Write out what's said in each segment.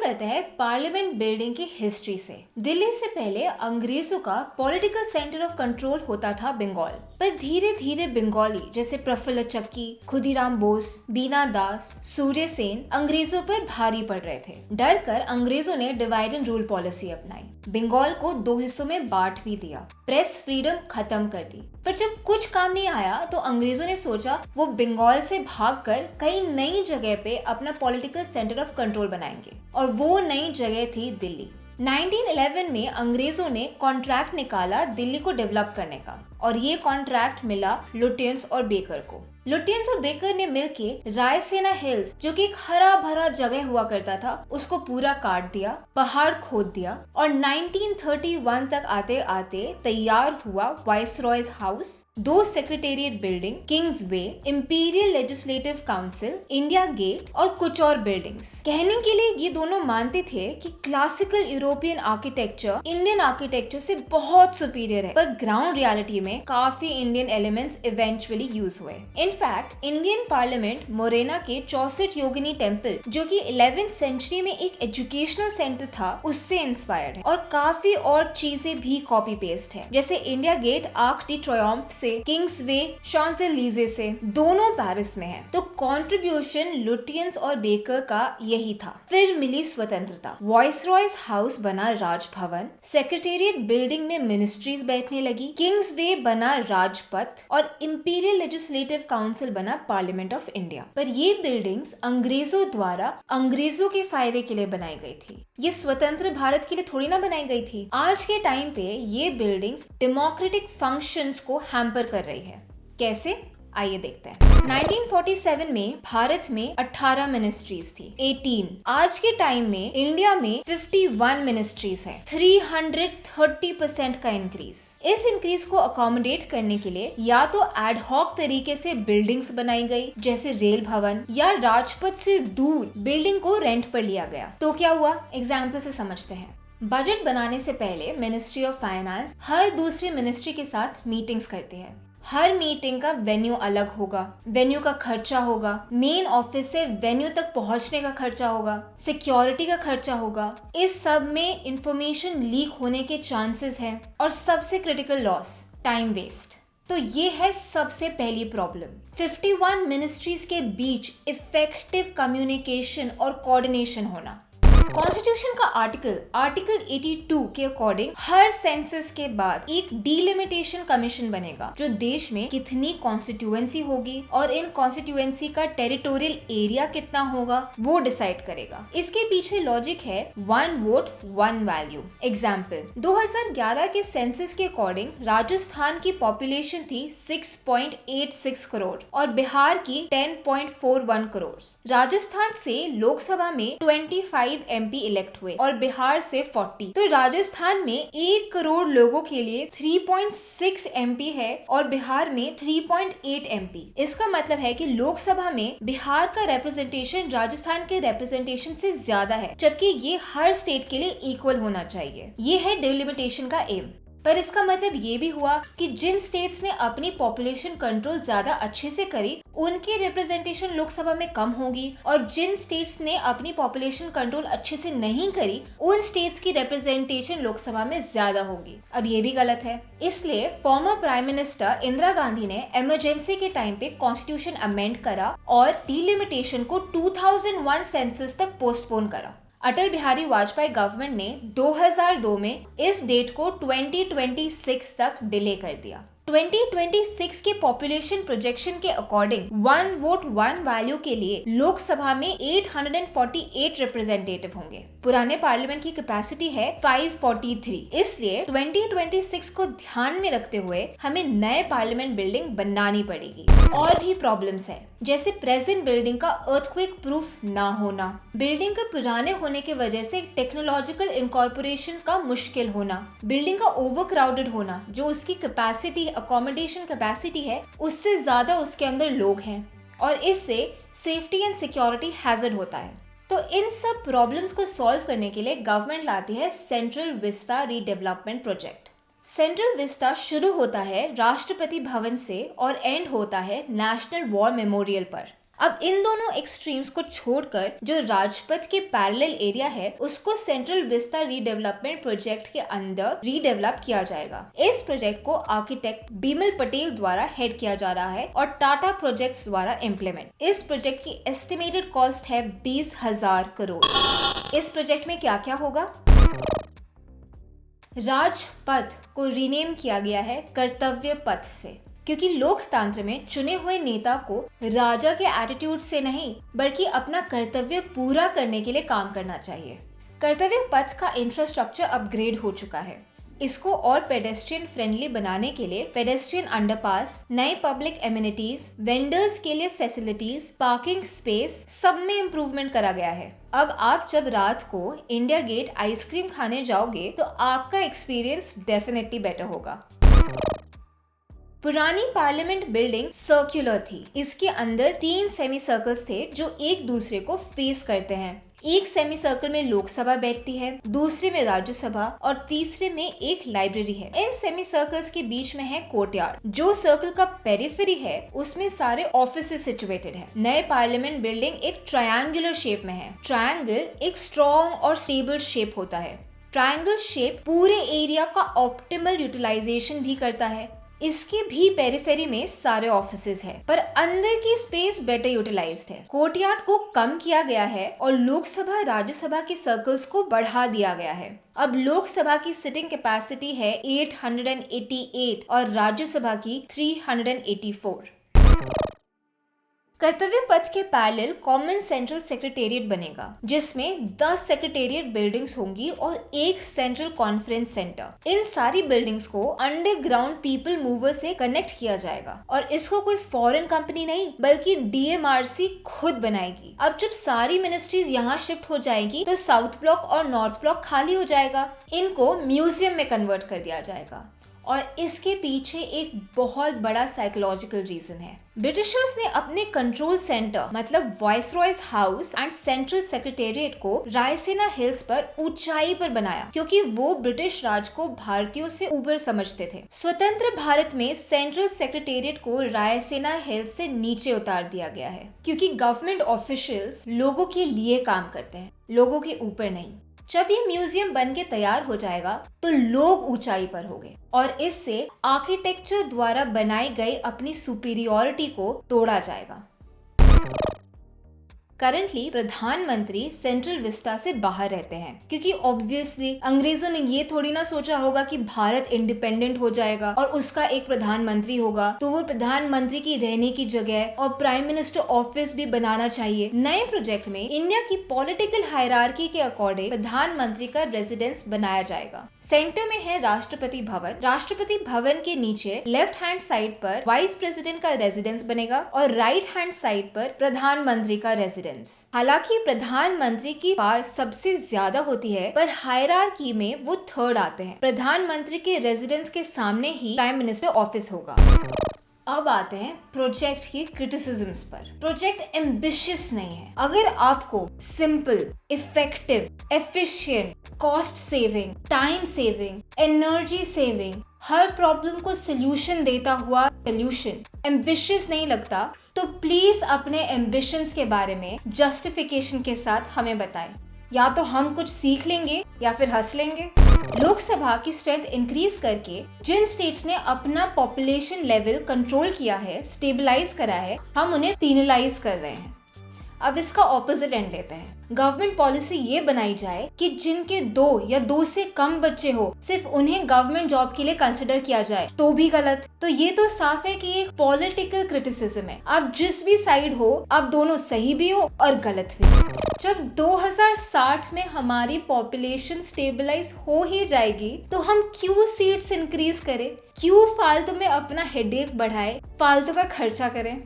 करते हैं parliament building की हिस्ट्री से। दिल्ली से पहले अंग्रेजों का पॉलिटिकल सेंटर ऑफ कंट्रोल होता था बंगाल, पर धीरे धीरे बंगाली जैसे प्रफुल्ल चक्की, खुदीराम बोस, बीना दास, सूर्य सेन अंग्रेजों पर भारी पड़ रहे थे। डर कर अंग्रेजों ने डिवाइड एंड रूल पॉलिसी अपनाई, बंगाल को 2 हिस्सों में बांट भी दिया, प्रेस फ्रीडम खत्म कर दी। पर जब कुछ काम नहीं आया तो अंग्रेजों ने सोचा वो बंगाल से भागकर कई नई जगह पे अपना पॉलिटिकल सेंटर ऑफ कंट्रोल बनाएंगे, और वो नई जगह थी दिल्ली। 1911 में अंग्रेजों ने कॉन्ट्रैक्ट निकाला दिल्ली को डेवलप करने का, और ये कॉन्ट्रैक्ट मिला लुटियंस और बेकर को। लुटियंस और बेकर ने मिलके रायसेना हिल्स, जो कि एक हरा भरा जगह हुआ करता था, उसको पूरा काट दिया, पहाड़ खोद दिया, और 1931 तक आते आते तैयार हुआ viceroy's house, 2 secretariat building, king's way, imperial legislative council, India gate और कुछ और बिल्डिंग्स। कहने के लिए ये दोनों मानते थे कि classical European architecture Indian architecture से बहुत सुपीरियर है, पर ग्राउंड रियलिटी में काफी इंडियन एलिमेंट्स इवेंचुअली यूज हुए। इनफैक्ट इंडियन पार्लियामेंट मोरेना के 64 योगिनी टेम्पल, जो कि 11th सेंचुरी में एक एजुकेशनल सेंटर था, उससे इंस्पायर्ड है, और काफी और चीजें भी कॉपी पेस्ट है, जैसे India Gate Arc de Triomphe से, किंग्स वे शॉन्ज़ेलीज़े से, दोनों पेरिस में है। तो कंट्रीब्यूशन लुटियंस और बेकर का यही था। फिर मिली स्वतंत्रता, वाइसरॉयज हाउस बना राजभवन, सेक्रेटेरिएट बिल्डिंग में मिनिस्ट्रीज बैठने लगी, किंग्स वे बना राजपथ, और इंपीरियल लेजिस्लेटिव काउंसिल बना पार्लियामेंट ऑफ इंडिया। पर ये बिल्डिंग्स अंग्रेजों द्वारा अंग्रेजों के फायदे के लिए बनाई गई थी, ये स्वतंत्र भारत के लिए थोड़ी ना बनाई गई थी। आज के टाइम पे ये बिल्डिंग्स डेमोक्रेटिक फंक्शंस को हैम्पर कर रही है। कैसे? आइए देखते हैं। 1947 में भारत में 18 मिनिस्ट्रीज थी, 18। आज के टाइम में इंडिया में 51 मिनिस्ट्रीज हैं, 330% का इंक्रीज। इस इंक्रीज को अकोमोडेट करने के लिए या तो एडहॉक तरीके से बिल्डिंग्स बनाई गई, जैसे रेल भवन, या राजपथ से दूर बिल्डिंग को रेंट पर लिया गया। तो क्या हुआ, एग्जाम्पल से समझते हैं। बजट बनाने से पहले मिनिस्ट्री ऑफ फाइनेंस हर दूसरी मिनिस्ट्री के साथ मीटिंग्स करती है। हर मीटिंग का वेन्यू अलग होगा, वेन्यू का खर्चा होगा, मेन ऑफिस से वेन्यू तक पहुंचने का खर्चा होगा, सिक्योरिटी का खर्चा होगा। इस सब में इंफॉर्मेशन लीक होने के चांसेस हैं, और सबसे क्रिटिकल लॉस, टाइम वेस्ट। तो ये है सबसे पहली प्रॉब्लम, 51 मिनिस्ट्रीज के बीच इफेक्टिव कम्युनिकेशन और कोऑर्डिनेशन होना। कॉन्स्टिट्यूशन का आर्टिकल 82 के अकॉर्डिंग हर सेंसस के बाद एक डिलिमिटेशन कमीशन बनेगा, जो देश में कितनी कॉन्स्टिट्यूएंसी होगी और इन कॉन्स्टिट्यूएंसी का टेरिटोरियल एरिया कितना होगा वो डिसाइड करेगा। इसके पीछे लॉजिक है 1 वोट 1 वैल्यू। एग्जाम्पल, 2011 के सेंसस के अकॉर्डिंग राजस्थान की पॉपुलेशन थी 6.86 करोड़ और बिहार की 10.41 करोड़। राजस्थान से लोकसभा में 25 MP इलेक्ट हुए और बिहार से 40। तो राजस्थान में 1 करोड़ लोगों के लिए 3.6 MP है और बिहार में 3.8 MP। इसका मतलब है कि लोकसभा में बिहार का रिप्रेजेंटेशन राजस्थान के रिप्रेजेंटेशन से ज्यादा है, जबकि ये हर स्टेट के लिए इक्वल होना चाहिए। ये है डिलिमिटेशन का एम। पर इसका मतलब ये भी हुआ कि जिन स्टेट्स ने अपनी पॉपुलेशन कंट्रोल ज्यादा अच्छे से करी, उनकी रिप्रेजेंटेशन लोकसभा में कम होगी, और जिन स्टेट्स ने अपनी पॉपुलेशन कंट्रोल अच्छे से नहीं करी, उन स्टेट्स की रिप्रेजेंटेशन लोकसभा में ज्यादा होगी। अब ये भी गलत है। इसलिए former prime minister Indira Gandhi ने इमरजेंसी के टाइम पे कॉन्स्टिट्यूशन अमेंड करा और डिलिमिटेशन को 2001 सेंसस तक पोस्टपोन करा। अटल बिहारी वाजपेयी गवर्नमेंट ने 2002 में इस डेट को 2026 तक डिले कर दिया। 2026 के पॉपुलेशन प्रोजेक्शन के अकॉर्डिंग 1 वोट 1 वैल्यू के लिए लोकसभा में 848 रिप्रेजेंटेटिव होंगे। पुराने पार्लियामेंट की कैपेसिटी है 543, इसलिए 2026 को ध्यान में रखते हुए हमें नए पार्लियामेंट बिल्डिंग बनानी पड़ेगी। और भी प्रॉब्लम्स है, जैसे प्रेजेंट बिल्डिंग का अर्थक्वेक प्रूफ ना होना, बिल्डिंग के पुराने होने की वजह से टेक्नोलॉजिकल इनकॉर्पोरेशन का मुश्किल होना, बिल्डिंग का ओवरक्राउडेड होना, जो उसकी कैपेसिटी अकोमोडेशन कैपेसिटी है उससे ज्यादा उसके अंदर लोग हैं, और इससे सेफ्टी एंड सिक्योरिटी हैजर्ड होता है। तो इन सब प्रॉब्लम्स को सॉल्व करने के लिए गवर्नमेंट लाती है central Vista redevelopment project. Central Vista शुरू होता है राष्ट्रपति भवन से और एंड होता है नेशनल वॉर मेमोरियल पर। अब इन दोनों एक्सट्रीम्स को छोड़कर जो राजपथ के पैरेलल एरिया है उसको सेंट्रल विस्ता रीडेवलपमेंट प्रोजेक्ट के अंदर रीडेवलप किया जाएगा। इस प्रोजेक्ट को आर्किटेक्ट बीमल पटेल द्वारा हेड किया जा रहा है और टाटा प्रोजेक्ट्स द्वारा इम्प्लीमेंट। इस प्रोजेक्ट की एस्टिमेटेड कॉस्ट है 20,000 करोड़। इस प्रोजेक्ट में क्या क्या होगा? राजपथ को रीनेम किया गया है कर्तव्य पथ से, क्योंकि लोकतंत्र में चुने हुए नेता को राजा के एटीट्यूड से नहीं बल्कि अपना कर्तव्य पूरा करने के लिए काम करना चाहिए। कर्तव्य पथ का इंफ्रास्ट्रक्चर अपग्रेड हो चुका है। इसको और पेडेस्ट्रियन फ्रेंडली बनाने के लिए पेडेस्ट्रियन अंडरपास, नए पब्लिक एमिनिटीज, वेंडर्स के लिए फैसिलिटीज, पार्किंग स्पेस, सब में इम्प्रूवमेंट करा गया है। अब आप जब रात को इंडिया गेट आइसक्रीम खाने जाओगे तो आपका एक्सपीरियंस डेफिनेटली बेटर होगा। पुरानी पार्लियामेंट बिल्डिंग सर्कुलर थी। इसके अंदर 3 सेमी सर्कल्स थे जो एक दूसरे को फेस करते हैं। एक सेमी सर्कल में लोकसभा बैठती है, दूसरे में राज्यसभा और तीसरे में एक लाइब्रेरी है। इन सेमी सर्कल्स के बीच में है कोर्टयार्ड। जो सर्कल का पेरिफेरी है उसमें सारे ऑफिसेस सिचुएटेड है। नए पार्लियामेंट बिल्डिंग एक ट्रायंगुलर शेप में है। ट्रायंगल एक स्ट्रॉन्ग और स्टेबल शेप होता है। ट्रायंगल शेप पूरे एरिया का ऑप्टिमल यूटिलाइजेशन भी करता है। इसके भी पेरिफेरी में सारे ऑफिसेज है, पर अंदर की स्पेस बेटर यूटिलाइज्ड है। कोर्टयार्ड को कम किया गया है और लोकसभा राज्यसभा के सर्कल्स को बढ़ा दिया गया है। अब लोकसभा की सिटिंग कैपेसिटी है 888 और राज्यसभा की 384। कर्तव्य पथ के पैरेलल कॉमन सेंट्रल सेक्रेटेरिएट बनेगा, जिसमें 10 सेक्रेटेरिएट बिल्डिंग्स होंगी और एक सेंट्रल कॉन्फ्रेंस सेंटर। इन सारी बिल्डिंग्स को अंडरग्राउंड पीपल मूवर से कनेक्ट किया जाएगा और इसको कोई फॉरेन कंपनी नहीं बल्कि DMRC खुद बनाएगी। अब जब सारी मिनिस्ट्रीज यहाँ शिफ्ट हो जाएगी तो साउथ ब्लॉक और नॉर्थ ब्लॉक खाली हो जाएगा। इनको म्यूजियम में कन्वर्ट कर दिया जाएगा और इसके पीछे एक बहुत बड़ा साइकोलॉजिकल रीजन है। ब्रिटिशर्स ने अपने कंट्रोल सेंटर मतलब viceroys house and central secretariat को रायसीना हिल्स पर ऊंचाई पर बनाया, क्योंकि वो ब्रिटिश राज को भारतीयों से ऊपर समझते थे। स्वतंत्र भारत में सेंट्रल सेक्रेटेरिएट को रायसीना हिल्स से नीचे उतार दिया गया है, क्योंकि गवर्नमेंट ऑफिशियल्स लोगों के लिए काम करते हैं, लोगों के ऊपर नहीं। जब ये म्यूजियम बन के तैयार हो जाएगा तो लोग ऊंचाई पर होंगे और इससे आर्किटेक्चर द्वारा बनाई गई अपनी सुपीरियरिटी को तोड़ा जाएगा। करंटली प्रधानमंत्री सेंट्रल विस्टा से बाहर रहते हैं, क्योंकि ऑब्वियसली अंग्रेजों ने ये थोड़ी ना सोचा होगा कि भारत इंडिपेंडेंट हो जाएगा और उसका एक प्रधानमंत्री होगा तो वो प्रधानमंत्री की रहने की जगह और प्राइम मिनिस्टर ऑफिस भी बनाना चाहिए। नए प्रोजेक्ट में इंडिया की पॉलिटिकल हायरार्की के अकॉर्डिंग प्रधानमंत्री का रेजिडेंस बनाया जाएगा। सेंटर में है राष्ट्रपति भवन। राष्ट्रपति भवन के नीचे लेफ्ट हैंड साइड पर वाइस प्रेसिडेंट का रेजिडेंस बनेगा और राइट हैंड साइड पर प्रधानमंत्री का रेजिडेंस। हालांकि प्रधानमंत्री की पावर सबसे ज्यादा होती है, पर हायरार्की में वो थर्ड आते हैं। प्रधानमंत्री के रेजिडेंस के सामने ही प्राइम मिनिस्टर ऑफिस होगा। अब आते हैं प्रोजेक्ट की क्रिटिसिज्म्स पर। प्रोजेक्ट एम्बिशियस नहीं है। अगर आपको simple, effective, efficient, cost saving, time saving, energy saving, हर प्रॉब्लम को सोल्यूशन देता हुआ सोल्यूशन एम्बिशियस नहीं लगता तो प्लीज अपने एम्बिशंस के बारे में जस्टिफिकेशन के साथ हमें बताएं। या तो हम कुछ सीख लेंगे या फिर हंस लेंगे। लोकसभा की स्ट्रेंथ इंक्रीज करके जिन स्टेट्स ने अपना पॉपुलेशन लेवल कंट्रोल किया है, स्टेबलाइज करा है, हम उन्हें पीनलाइज कर रहे हैं। अब इसका ऑपोजिट एंड लेते हैं। गवर्नमेंट पॉलिसी ये बनाई जाए कि जिनके 2 या 2 से कम बच्चे हो सिर्फ उन्हें गवर्नमेंट जॉब के लिए कंसिडर किया जाए, तो भी गलत। तो ये तो साफ है कि एक पॉलिटिकल क्रिटिसिज्म है। आप जिस भी साइड हो, आप दोनों सही भी हो और गलत भी। जब 2060 में हमारी पॉपुलेशन स्टेबलाइज हो ही जाएगी तो हम क्यों सीट्स इंक्रीज करें, क्यों फालतू में अपना हेडेक बढ़ाए, फालतू का खर्चा करें।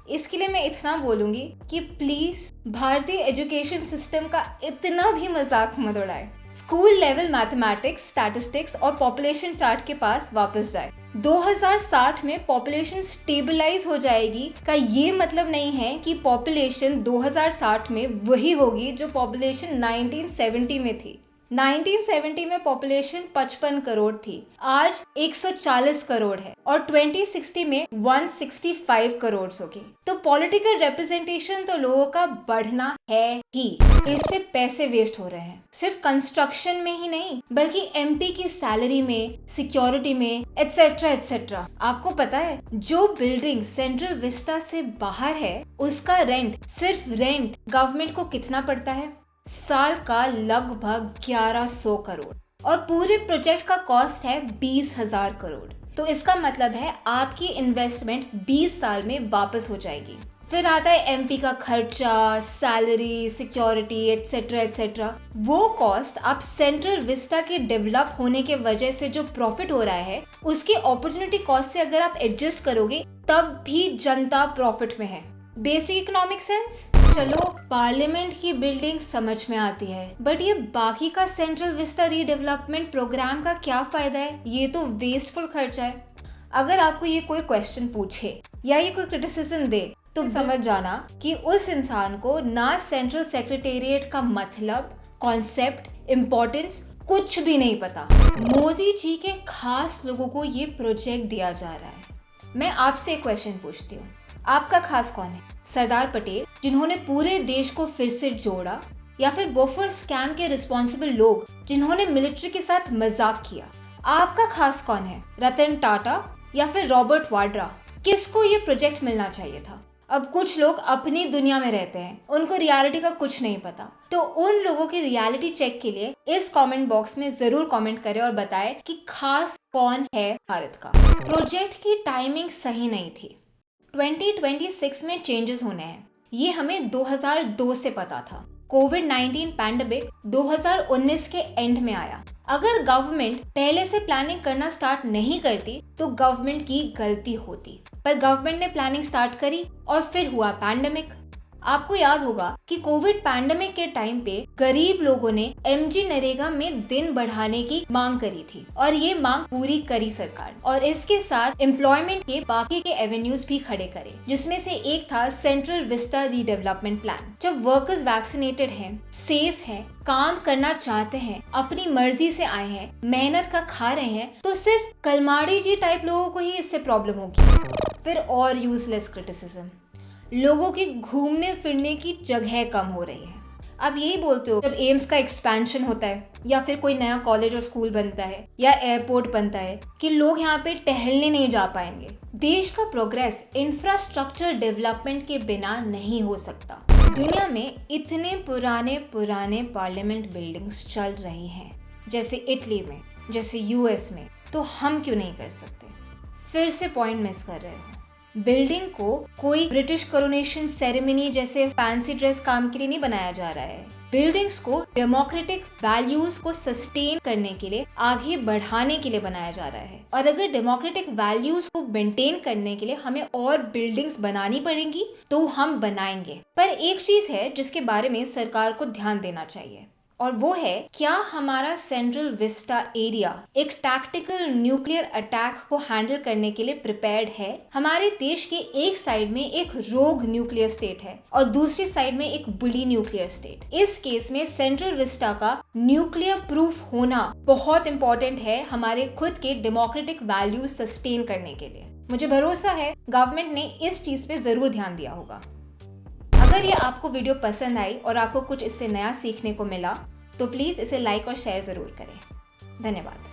इसके लिए मैं इतना बोलूंगी कि प्लीज भारतीय एजुकेशन सिस्टम का इतना भी मजाक मत उड़ाए। स्कूल लेवल मैथमेटिक्स, स्टैटिस्टिक्स और पॉपुलेशन चार्ट के पास वापस जाए। 2060 में पॉपुलेशन स्टेबलाइज हो जाएगी का ये मतलब नहीं है कि पॉपुलेशन 2060 में वही होगी जो पॉपुलेशन 1970 में थी। 1970 में पॉपुलेशन 55 करोड़ थी, आज 140 करोड़ है और 2060 में 165 करोड़ होगी। तो पॉलिटिकल रिप्रेजेंटेशन तो लोगों का बढ़ना है ही। इससे पैसे वेस्ट हो रहे हैं, सिर्फ कंस्ट्रक्शन में ही नहीं बल्कि एमपी की सैलरी में, सिक्योरिटी में, एटसेट्रा एटसेट्रा। आपको पता है जो बिल्डिंग सेंट्रल विस्टा से बाहर है उसका रेंट, सिर्फ रेंट गवर्नमेंट को कितना पड़ता है? साल का लगभग 1100 करोड़ और पूरे प्रोजेक्ट का कॉस्ट है 20,000 करोड़। तो इसका मतलब है आपकी इन्वेस्टमेंट 20 साल में वापस हो जाएगी। फिर आता है एमपी का खर्चा, सैलरी, सिक्योरिटी एटसेट्रा एटसेट्रा। वो कॉस्ट आप सेंट्रल विस्टा के डेवलप होने के वजह से जो प्रॉफिट हो रहा है उसकी अपॉर्चुनिटी कॉस्ट से अगर आप एडजस्ट करोगे तब भी जनता प्रॉफिट में है। Basic economic sense. चलो पार्लियामेंट की बिल्डिंग समझ में आती है, बट ये बाकी का सेंट्रल विस्टा रीडेवलपमेंट प्रोग्राम का क्या फायदा है? ये तो वेस्टफुल खर्चा है। अगर आपको ये कोई क्वेश्चन पूछे या ये कोई क्रिटिसिज्म दे तो समझ जाना कि उस इंसान को ना सेंट्रल सेक्रेटेरिएट का मतलब, कॉन्सेप्ट, इम्पोर्टेंस कुछ भी नहीं पता। मोदी जी के खास लोगों को ये प्रोजेक्ट दिया जा रहा है। मैं आपसे एक क्वेश्चन पूछती हूँ, आपका खास कौन है? सरदार पटेल जिन्होंने पूरे देश को फिर से जोड़ा, या फिर बोफोर्स स्कैम के रिस्पॉन्सिबल लोग जिन्होंने मिलिट्री के साथ मजाक किया? आपका खास कौन है? रतन टाटा या फिर रॉबर्ट वाड्रा? किसको ये प्रोजेक्ट मिलना चाहिए था? अब कुछ लोग अपनी दुनिया में रहते हैं, उनको रियलिटी का कुछ नहीं पता। तो उन लोगों की रियलिटी चेक के लिए इस कमेंट बॉक्स में जरूर कमेंट करें और बताएं कि खास कौन है भारत का। प्रोजेक्ट की टाइमिंग सही नहीं थी। 2026 में चेंजेस होने हैं, ये हमें 2002 से पता था। कोविड-19 पैंडेमिक 2019 के एंड में आया। अगर गवर्नमेंट पहले से प्लानिंग करना स्टार्ट नहीं करती तो गवर्नमेंट की गलती होती, पर गवर्नमेंट ने प्लानिंग स्टार्ट करी और फिर हुआ पैंडेमिक। आपको याद होगा कि कोविड पैंडेमिक के टाइम पे गरीब लोगों ने एमजी नरेगा में दिन बढ़ाने की मांग करी थी और ये मांग पूरी करी सरकार, और इसके साथ एम्प्लॉयमेंट के बाकी के एवेन्यूज भी खड़े करे, जिसमें से एक था सेंट्रल विस्टा रीडेवलपमेंट प्लान। जब वर्कर्स वैक्सीनेटेड हैं, सेफ हैं, काम करना चाहते हैं, अपनी मर्जी से आए हैं, मेहनत का खा रहे हैं, तो सिर्फ कलमाड़ी जी टाइप लोगों को ही इससे प्रॉब्लम होगी। फिर और यूजलेस क्रिटिसिज्म, लोगों की घूमने फिरने की जगह कम हो रही है। अब यही बोलते हो जब एम्स का एक्सपेंशन होता है या फिर कोई नया कॉलेज और स्कूल बनता है या एयरपोर्ट बनता है कि लोग यहाँ पे टहलने नहीं जा पाएंगे। देश का प्रोग्रेस इंफ्रास्ट्रक्चर डेवलपमेंट के बिना नहीं हो सकता। दुनिया में इतने पुराने पार्लियामेंट बिल्डिंग्स चल रही हैं, जैसे इटली में, जैसे यूएस में, तो हम क्यों नहीं कर सकते? फिर से पॉइंट मिस कर रहे हो। बिल्डिंग को कोई ब्रिटिश कोरोनेशन सेरेमनी जैसे फैंसी ड्रेस काम के लिए नहीं बनाया जा रहा है। बिल्डिंग्स को डेमोक्रेटिक वैल्यूज को सस्टेन करने के लिए, आगे बढ़ाने के लिए बनाया जा रहा है। और अगर डेमोक्रेटिक वैल्यूज को मेंटेन करने के लिए हमें और बिल्डिंग्स बनानी पड़ेंगी तो हम बनाएंगे। पर एक चीज है जिसके बारे में सरकार को ध्यान देना चाहिए, और वो है क्या हमारा सेंट्रल विस्टा एरिया एक टैक्टिकल न्यूक्लियर अटैक को हैंडल करने के लिए प्रिपेयर्ड है? हमारे देश के एक साइड में एक रोग न्यूक्लियर स्टेट है और दूसरी साइड में एक बुली न्यूक्लियर स्टेट। इस केस में सेंट्रल विस्टा का न्यूक्लियर प्रूफ होना बहुत इंपॉर्टेंट है हमारे खुद के डेमोक्रेटिक वैल्यूज सस्टेन करने के लिए। मुझे भरोसा है गवर्नमेंट ने इस चीज पे जरूर ध्यान दिया होगा। अगर ये आपको वीडियो पसंद आई और आपको कुछ इससे नया सीखने को मिला तो प्लीज़ इसे लाइक और शेयर ज़रूर करें। धन्यवाद।